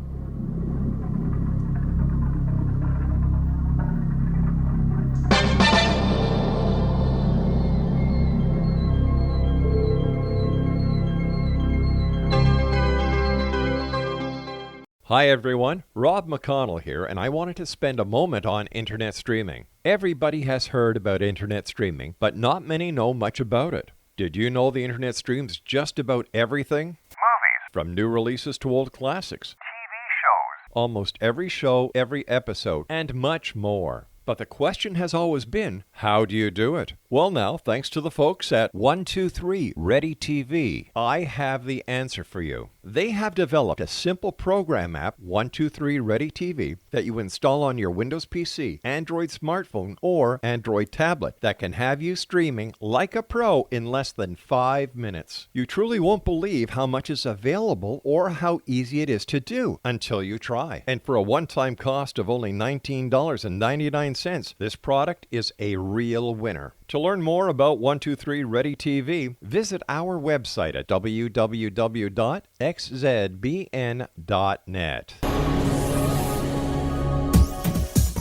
Hi everyone, Rob McConnell here, and I wanted to spend a moment on internet streaming. Everybody has heard about internet streaming, but not many know much about it. Did you know the internet streams just about everything? Movies. From new releases to old classics. TV shows. Almost every show, every episode, and much more. But the question has always been, how do you do it? Well now, thanks to the folks at 123 Ready TV, I have the answer for you. They have developed a simple program app, 123 Ready TV, that you install on your Windows PC, Android smartphone, or Android tablet that can have you streaming like a pro in less than 5 minutes. You truly won't believe how much is available or how easy it is to do until you try. And for a one-time cost of only $19.99, this product is a real winner. To learn more about 123 Ready TV, visit our website at www.xzbn.net.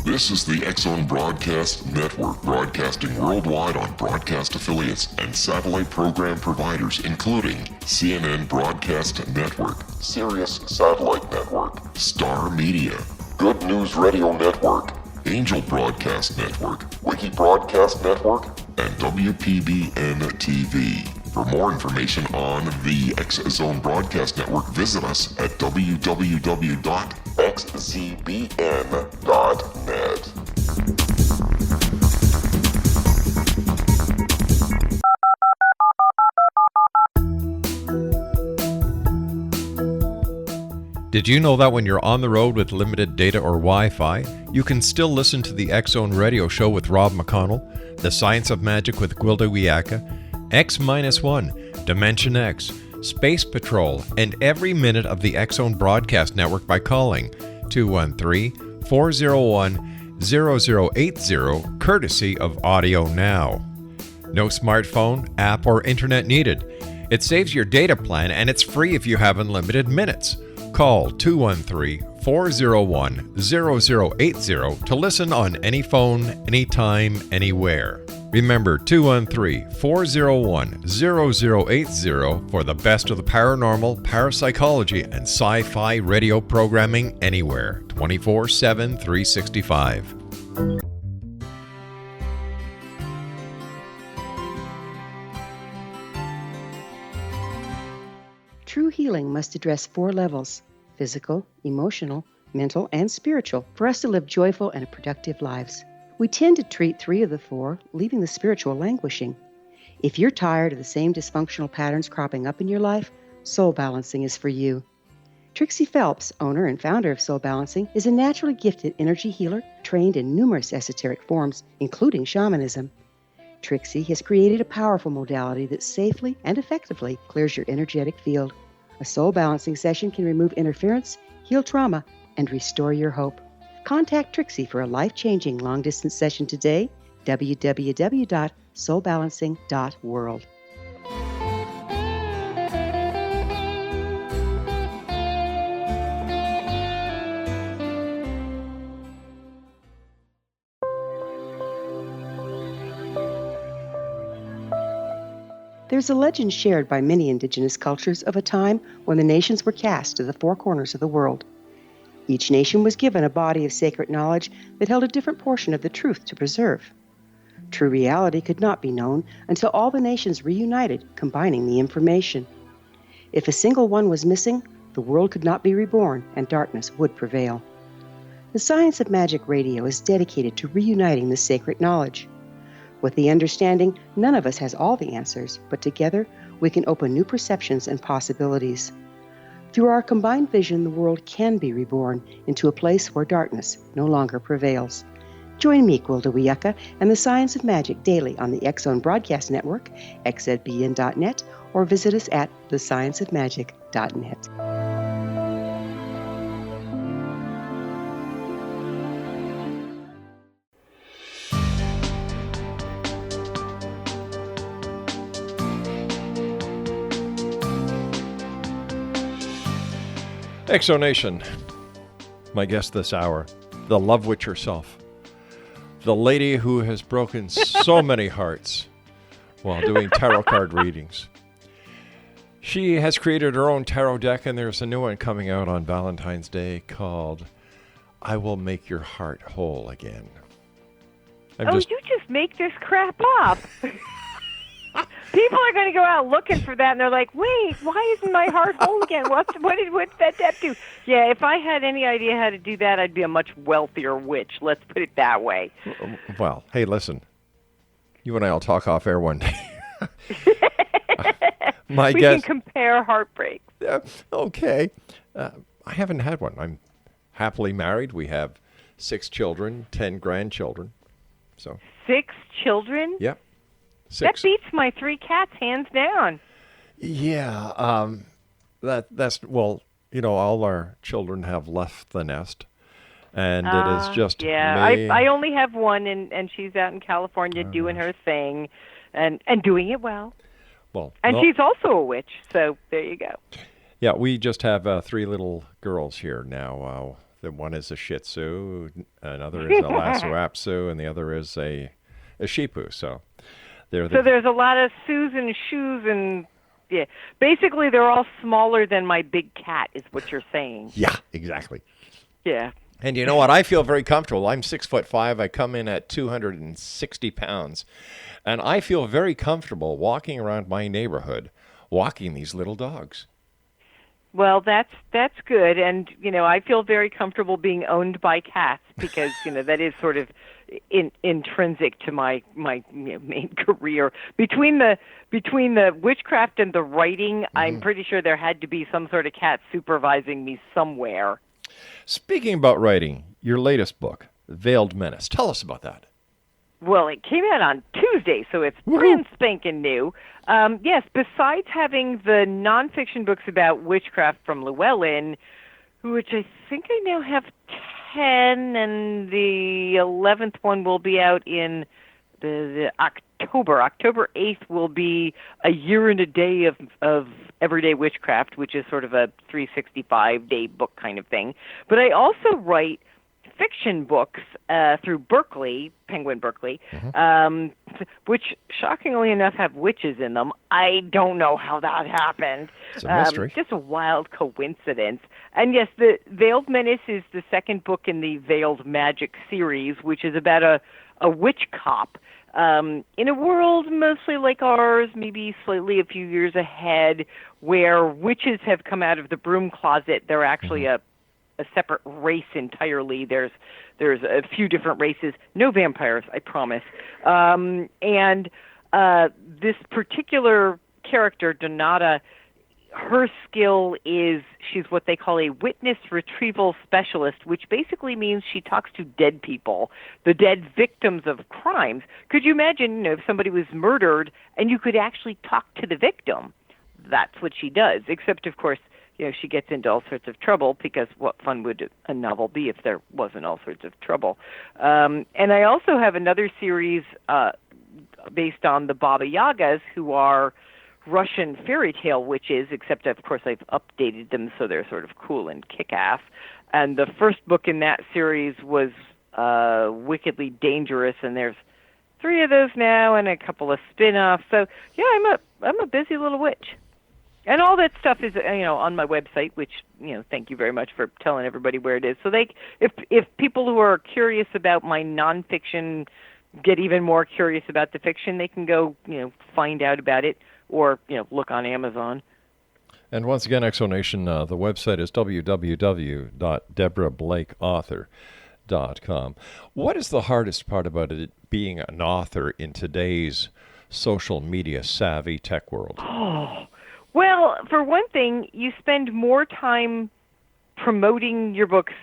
This is the X-Zone Broadcast Network, broadcasting worldwide on broadcast affiliates and satellite program providers, including CNN Broadcast Network, Sirius Satellite Network, Star Media, Good News Radio Network, Angel Broadcast Network, Wiki Broadcast Network, and WPBN TV. For more information on the X-Zone Broadcast Network, visit us at www.xzbn.net. Did you know that when you're on the road with limited data or Wi-Fi, you can still listen to the X-Zone Radio Show with Rob McConnell, The Science of Magic with Gwilda Wiyaka, X-1, Dimension X, Space Patrol, and every minute of the X-Zone Broadcast Network by calling 213-401-0080, courtesy of Audio Now. No smartphone, app, or internet needed. It saves your data plan and it's free if you have unlimited minutes. Call 213-401-0080 to listen on any phone, anytime, anywhere. Remember 213-401-0080 for the best of the paranormal, parapsychology, and sci-fi radio programming anywhere, 24/7, 365. True healing must address 4 levels: physical, emotional, mental, and spiritual, for us to live joyful and productive lives. We tend to treat 3 of the 4, leaving the spiritual languishing. If you're tired of the same dysfunctional patterns cropping up in your life, Soul Balancing is for you. Trixie Phelps, owner and founder of Soul Balancing, is a naturally gifted energy healer trained in numerous esoteric forms, including shamanism. Trixie has created a powerful modality that safely and effectively clears your energetic field. A Soul Balancing session can remove interference, heal trauma, and restore your hope. Contact Trixie for a life-changing long-distance session today, www.soulbalancing.world. There's a legend shared by many indigenous cultures of a time when the nations were cast to the 4 corners of the world. Each nation was given a body of sacred knowledge that held a different portion of the truth to preserve. True reality could not be known until all the nations reunited, combining the information. If a single one was missing, the world could not be reborn and darkness would prevail. The Science of Magic Radio is dedicated to reuniting the sacred knowledge. With the understanding, none of us has all the answers, but together we can open new perceptions and possibilities. Through our combined vision, the world can be reborn into a place where darkness no longer prevails. Join me, Gwilda Wiyaka, and the Science of Magic daily on the X-Zone Broadcast Network, xzbn.net, or visit us at thescienceofmagic.net. Exonation. My guest this hour, the Love Witch herself. The lady who has broken so many hearts while doing tarot card readings. She has created her own tarot deck, and there's a new one coming out on Valentine's Day called I Will Make Your Heart Whole Again. You just make this crap up. People are going to go out looking for that, and they're like, wait, why isn't my heart whole again? What did that deck do? Yeah, if I had any idea how to do that, I'd be a much wealthier witch. Let's put it that way. Well, hey, listen. You and I will talk off air one day. We can compare heartbreak. Okay. I haven't had one. I'm happily married. We have 6 children, 10 grandchildren. So 6 children? Yep. 6. That beats my 3 cats, hands down. Yeah. That's well, all our children have left the nest, and it is just me. I only have one, and she's out in California doing her thing, and doing it well. Well, she's also a witch, so there you go. Yeah, we just have 3 little girls here now. The one is a Shih Tzu, another is a Lhasa Apso, and the other is a Shih Tzu. So there's a lot of Sus and Shoes and yeah. Basically, they're all smaller than my big cat, is what you're saying. Yeah, exactly. Yeah. And you know what? I feel very comfortable. I'm 6'5". I come in at 260 pounds, and I feel very comfortable walking around my neighborhood, walking these little dogs. Well, that's good, and I feel very comfortable being owned by cats because that is sort of intrinsic to my main career. Between the witchcraft and the writing, I'm pretty sure there had to be some sort of cat supervising me somewhere. Speaking about writing, your latest book, Veiled Menace. Tell us about that. Well, it came out on Tuesday, so it's brand spanking new. Yes, besides having the nonfiction books about witchcraft from Llewellyn, which I think I now have 10, and the 11th one will be out in the October. October 8th will be a year and a day of everyday witchcraft, which is sort of a 365-day book kind of thing. But I also write fiction books through Berkeley, Penguin Berkeley, which shockingly enough have witches in them. I don't know how that happened. It's a mystery. Just a wild coincidence. And yes, the Veiled Menace is the second book in the Veiled Magic series, which is about a witch cop in a world mostly like ours, maybe slightly a few years ahead, where witches have come out of the broom closet. They're actually a separate race entirely. There's a few different races. No vampires, I promise. And this particular character, Donata, her skill is she's what they call a witness retrieval specialist, which basically means she talks to dead people, the dead victims of crimes. Could you imagine, if somebody was murdered and you could actually talk to the victim? That's what she does, except, of course, she gets into all sorts of trouble because what fun would a novel be if there wasn't all sorts of trouble? And I also have another series based on the Baba Yagas, who are Russian fairy tale witches, except, of course, I've updated them so they're sort of cool and kick-ass. And the first book in that series was Wickedly Dangerous, and there's 3 of those now and a couple of spin-offs. So, yeah, I'm a busy little witch. And all that stuff is, on my website, which, thank you very much for telling everybody where it is. So if people who are curious about my nonfiction get even more curious about the fiction, they can go, find out about it or, look on Amazon. And once again, Exonation, the website is www.deborahblakeauthor.com. What is the hardest part about it being an author in today's social media savvy tech world? Well, for one thing, you spend more time promoting your books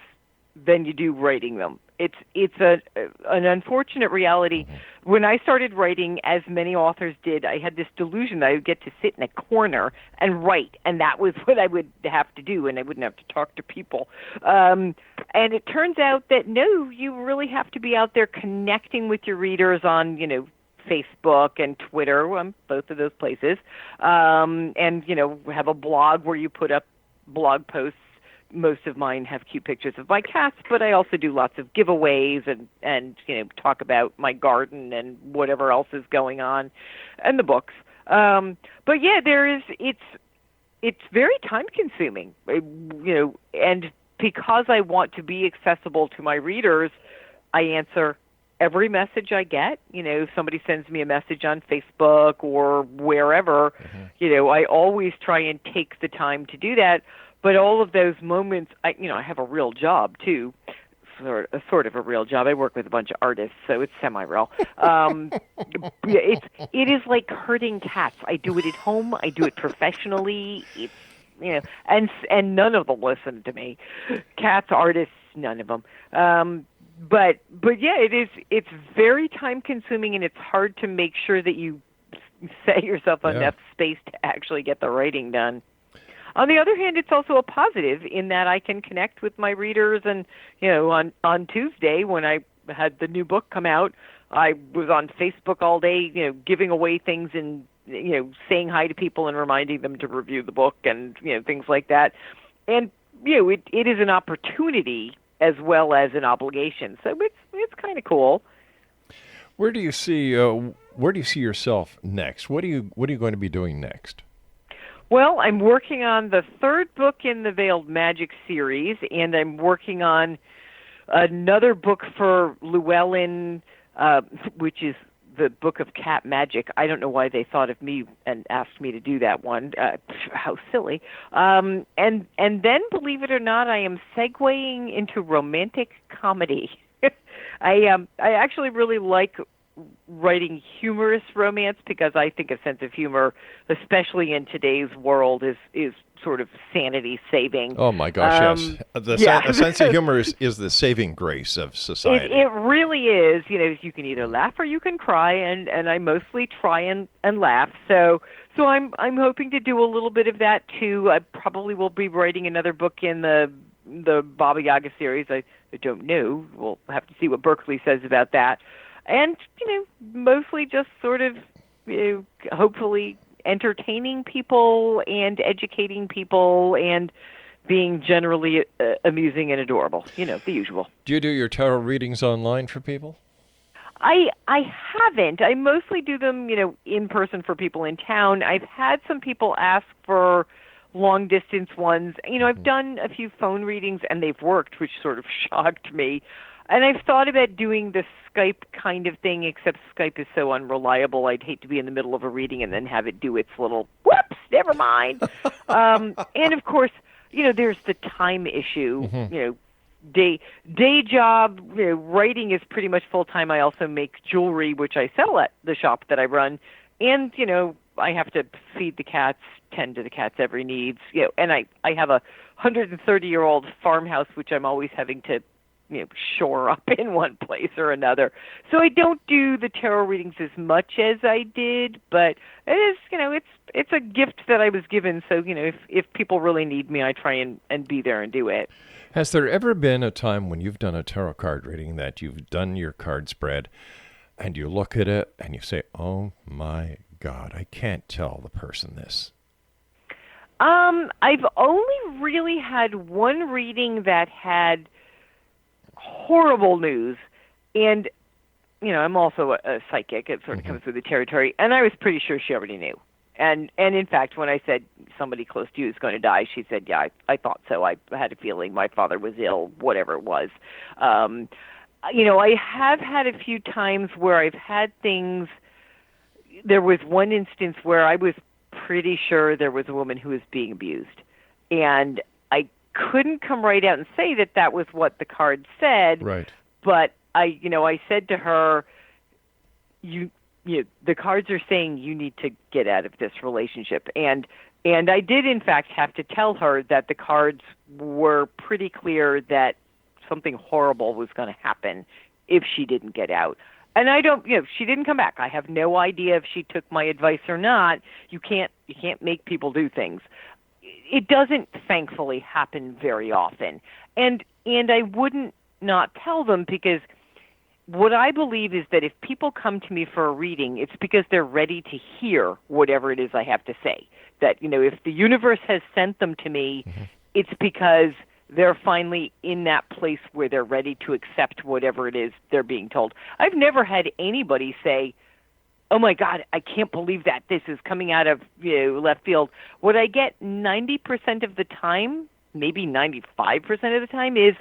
than you do writing them. It's an unfortunate reality. When I started writing, as many authors did, I had this delusion that I would get to sit in a corner and write, and that was what I would have to do, and I wouldn't have to talk to people. And it turns out that, no, you really have to be out there connecting with your readers on, Facebook and Twitter, both of those places, and, have a blog where you put up blog posts. Most of mine have cute pictures of my cats, but I also do lots of giveaways and talk about my garden and whatever else is going on, and the books. But yeah, it's very time consuming, and because I want to be accessible to my readers, I answer every message I get. If somebody sends me a message on Facebook or wherever, I always try and take the time to do that. But all of those moments, I have a real job too, sort of a real job. I work with a bunch of artists, so it's semi-real. It is like herding cats. I do it at home. I do it professionally. It's and none of them listen to me. Cats, artists, none of them. But yeah, it's very time consuming, and it's hard to make sure that you set yourself enough space to actually get the writing done. On the other hand, it's also a positive in that I can connect with my readers, and on Tuesday when I had the new book come out, I was on Facebook all day, giving away things and saying hi to people and reminding them to review the book and things like that. And it is an opportunity as well as an obligation. So it's kind of cool. Where do you see yourself next? What are you going to be doing next? Well, I'm working on the third book in the Veiled Magic series, and I'm working on another book for Llewellyn, which is the Book of Cat Magic. I don't know why they thought of me and asked me to do that one. How silly. And then, believe it or not, I am segueing into romantic comedy. I actually really like writing humorous romance because I think a sense of humor, especially in today's world, is sort of sanity saving. Oh my gosh, yes. A sense of humor is the saving grace of society. It really is. You can either laugh or you can cry, and I mostly try and laugh. So I'm hoping to do a little bit of that too. I probably will be writing another book in the Baba Yaga series. I don't know. We'll have to see what Berkeley says about that. And, mostly just sort of, hopefully entertaining people and educating people and being generally amusing and adorable. The usual. Do you do your tarot readings online for people? I haven't. I mostly do them, in person for people in town. I've had some people ask for long distance ones. I've done a few phone readings and they've worked, which sort of shocked me. And I've thought about doing the Skype kind of thing, except Skype is so unreliable. I'd hate to be in the middle of a reading and then have it do its little, whoops, never mind. And of course, there's the time issue. Day job, writing is pretty much full time. I also make jewelry, which I sell at the shop that I run. And, I have to feed the cats, tend to the cats' every needs. And I have a 130-year-old farmhouse, which I'm always having to shore up in one place or another. So I don't do the tarot readings as much as I did, but it is, it's a gift that I was given. So, if people really need me, I try and be there and do it. Has there ever been a time when you've done a tarot card reading that you've done your card spread and you look at it and you say, oh my God, I can't tell the person this? I've only really had one reading that had horrible news, and I'm also a psychic. It sort of comes with the territory, and I was pretty sure she already knew. And in fact, when I said somebody close to you is going to die, she said, yeah, I thought so. I had a feeling my father was ill, whatever it was. I have had a few times where I've had things. There was one instance where I was pretty sure there was a woman who was being abused, and I couldn't come right out and say that was what the card said. Right. But I said to her, the cards are saying you need to get out of this relationship. And I did, in fact, have to tell her that the cards were pretty clear that something horrible was going to happen if she didn't get out. And I don't, she didn't come back. I have no idea if she took my advice or not. You can't make people do things. It doesn't, thankfully, happen very often. And I wouldn't not tell them, because what I believe is that if people come to me for a reading, it's because they're ready to hear whatever it is I have to say. That, if the universe has sent them to me, it's because they're finally in that place where they're ready to accept whatever it is they're being told. I've never had anybody say, oh my God, I can't believe that this is coming out of left field. What I get 90% of the time, maybe 95% of the time, is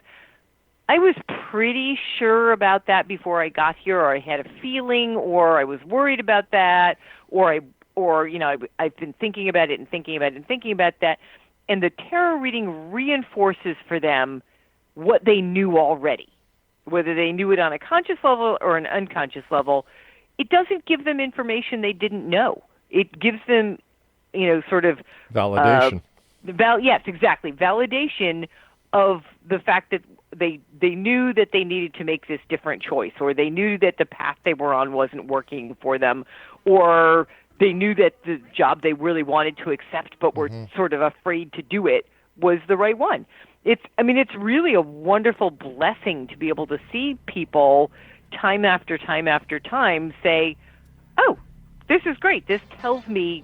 I was pretty sure about that before I got here, or I had a feeling, or I was worried about that, or I've been thinking about it and thinking about it and thinking about that. And the tarot reading reinforces for them what they knew already, whether they knew it on a conscious level or an unconscious level. It doesn't give them information they didn't know. It gives them, sort of validation. Yes, exactly. Validation of the fact that they knew that they needed to make this different choice, or they knew that the path they were on wasn't working for them, or they knew that the job they really wanted to accept but were sort of afraid to do it was the right one. It's really a wonderful blessing to be able to see people time after time after time say, oh, this is great. This tells me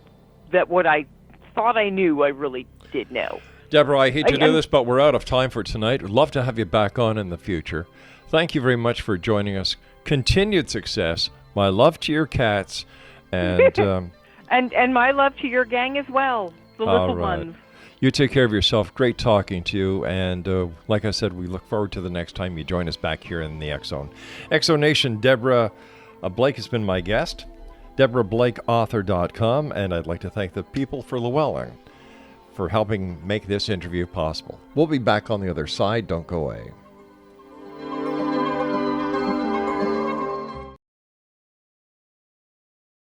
that what I thought I knew, I really did know. Deborah, I hate to do this, but we're out of time for tonight. We'd love to have you back on in the future. Thank you very much for joining us. Continued success. My love to your cats. And and my love to your gang as well, the little ones. You take care of yourself. Great talking to you. And like I said, we look forward to the next time you join us back here in the X-Zone. X-Zone Nation, Deborah Blake has been my guest. DeborahBlakeAuthor.com. And I'd like to thank the people for Llewellyn for helping make this interview possible. We'll be back on the other side. Don't go away.